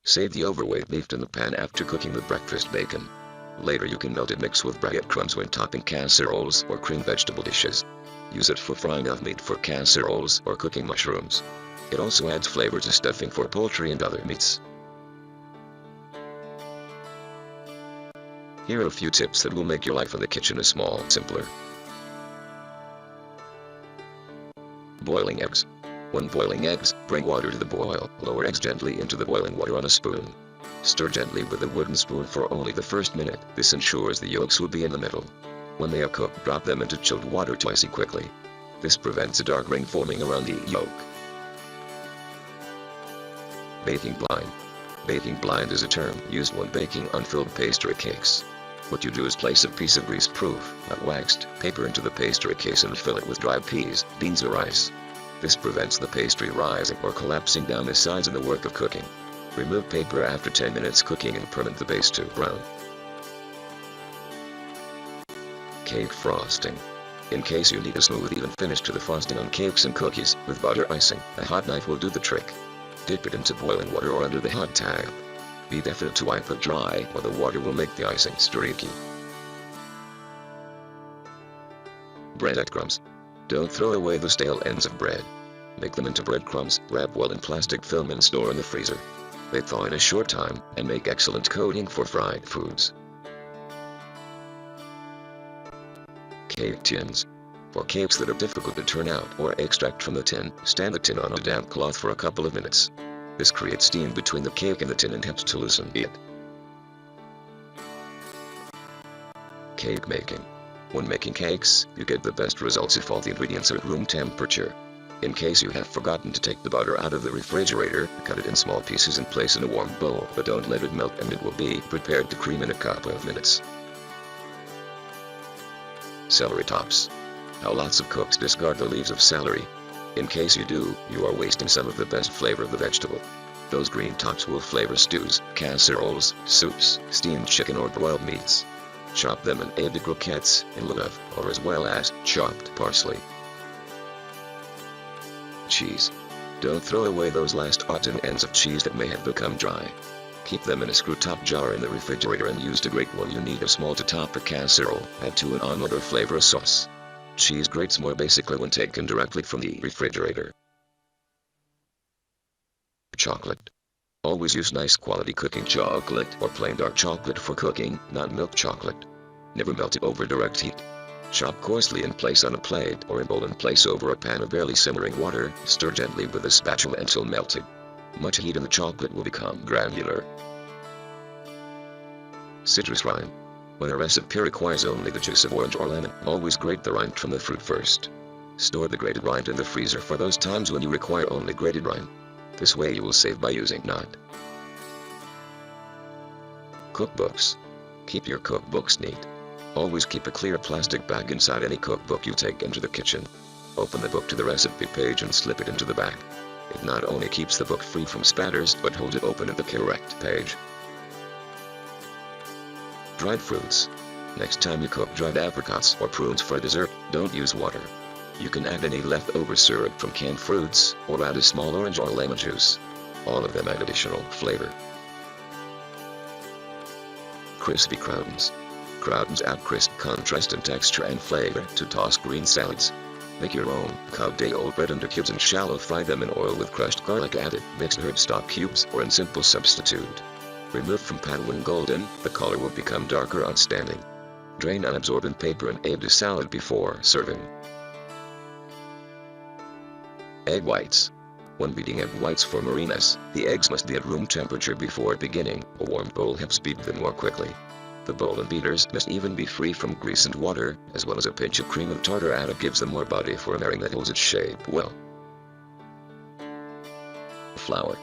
Save the overweight left in the pan after cooking the breakfast bacon. Later you can melt it mix with breadcrumbs when topping casseroles or cream vegetable dishes. Use it for frying of meat for casseroles or cooking mushrooms. It also adds flavor to stuffing for poultry and other meats. Here are a few tips that will make your life in the kitchen a small simpler. Boiling eggs. When boiling eggs, bring water to the boil. Lower eggs gently into the boiling water on a spoon. Stir gently with a wooden spoon for only the first minute. This ensures the yolks will be in the middle. When they are cooked, drop them into chilled water to ice quickly. This prevents a dark ring forming around the yolk. Baking blind. Baking blind is a term used when baking unfilled pastry cakes. What you do is place a piece of grease-proof, not waxed, paper into the pastry case and fill it with dried peas, beans or rice. This prevents the pastry rising or collapsing down the sides in the work of cooking. Remove paper after 10 minutes cooking and permit the base to brown. Cake frosting. In case you need a smooth even finish to the frosting on cakes and cookies, with butter icing, a hot knife will do the trick. Dip it into boiling water or under the hot tub. Be definite to wipe it dry, or the water will make the icing streaky. Breadcrumbs. Don't throw away the stale ends of bread. Make them into breadcrumbs, wrap well in plastic film and store in the freezer. They thaw in a short time, and make excellent coating for fried foods. Cake tins. For cakes that are difficult to turn out or extract from the tin, stand the tin on a damp cloth for a couple of minutes. This creates steam between the cake and the tin and helps to loosen it. Cake making. When making cakes, you get the best results if all the ingredients are at room temperature. In case you have forgotten to take the butter out of the refrigerator, cut it in small pieces and place in a warm bowl, but don't let it melt and it will be prepared to cream in a couple of minutes. Celery tops. How lots of cooks discard the leaves of celery. In case you do, you are wasting some of the best flavor of the vegetable. Those green tops will flavor stews, casseroles, soups, steamed chicken or broiled meats. Chop them and add to croquettes in lieu of, or as well as, chopped parsley. Cheese. Don't throw away those last rotten ends of cheese that may have become dry. Keep them in a screw-top jar in the refrigerator and use to grate when you need a small to top a casserole. Add to an omelet or flavor a sauce. Cheese grates more basically when taken directly from the refrigerator. Chocolate. Always use nice quality cooking chocolate or plain dark chocolate for cooking, not milk chocolate. Never melt it over direct heat. Chop coarsely and place on a plate or a bowl and place over a pan of barely simmering water. Stir gently with a spatula until melted. Much heat and the chocolate will become granular. Citrus rind. When a recipe requires only the juice of orange or lemon, always grate the rind from the fruit first. Store the grated rind in the freezer for those times when you require only grated rind. This way you will save by using not. Cookbooks. Keep your cookbooks neat. Always keep a clear plastic bag inside any cookbook you take into the kitchen. Open the book to the recipe page and slip it into the bag. It not only keeps the book free from spatters, but holds it open at the correct page. Dried fruits. Next time you cook dried apricots or prunes for dessert, don't use water. You can add any leftover syrup from canned fruits, or add a small orange or lemon juice. All of them add additional flavor. Crispy croutons. Croutons add crisp contrast in texture and flavor to tossed green salads. Make your own. Cut day-old bread into cubes and shallow fry them in oil with crushed garlic added, mixed herb stock cubes, or in simple substitute. Remove from pan when golden, the color will become darker outstanding. Drain unabsorbent paper and add to salad before serving. Egg whites. When beating egg whites for marinas, the eggs must be at room temperature before beginning. A warm bowl helps beat them more quickly. The bowl and beaters must even be free from grease and water, as well as a pinch of cream of tartar added gives them more body for a meringue that holds its shape well. Flour.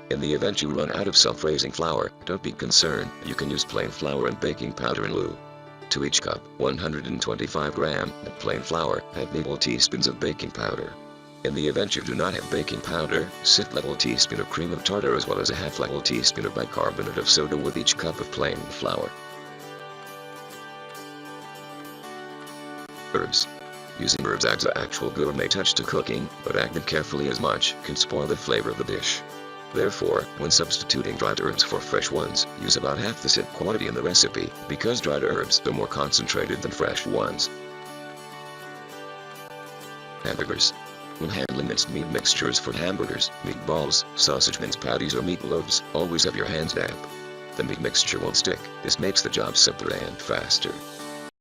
In the event you run out of self-raising flour, don't be concerned, you can use plain flour and baking powder in lieu. To each cup, 125 gram of plain flour, add level teaspoons of baking powder. In the event you do not have baking powder, sift level teaspoon of cream of tartar as well as a half level teaspoon of bicarbonate of soda with each cup of plain flour. Herbs. Using herbs adds an actual gourmet touch to cooking, but add them carefully as much can spoil the flavor of the dish. Therefore, when substituting dried herbs for fresh ones, use about half the said quantity in the recipe, because dried herbs are more concentrated than fresh ones. Hamburgers. When handling minced meat mixtures for hamburgers, meatballs, sausage mince patties or meatloaves, always have your hands damp. The meat mixture won't stick. This makes the job simpler and faster.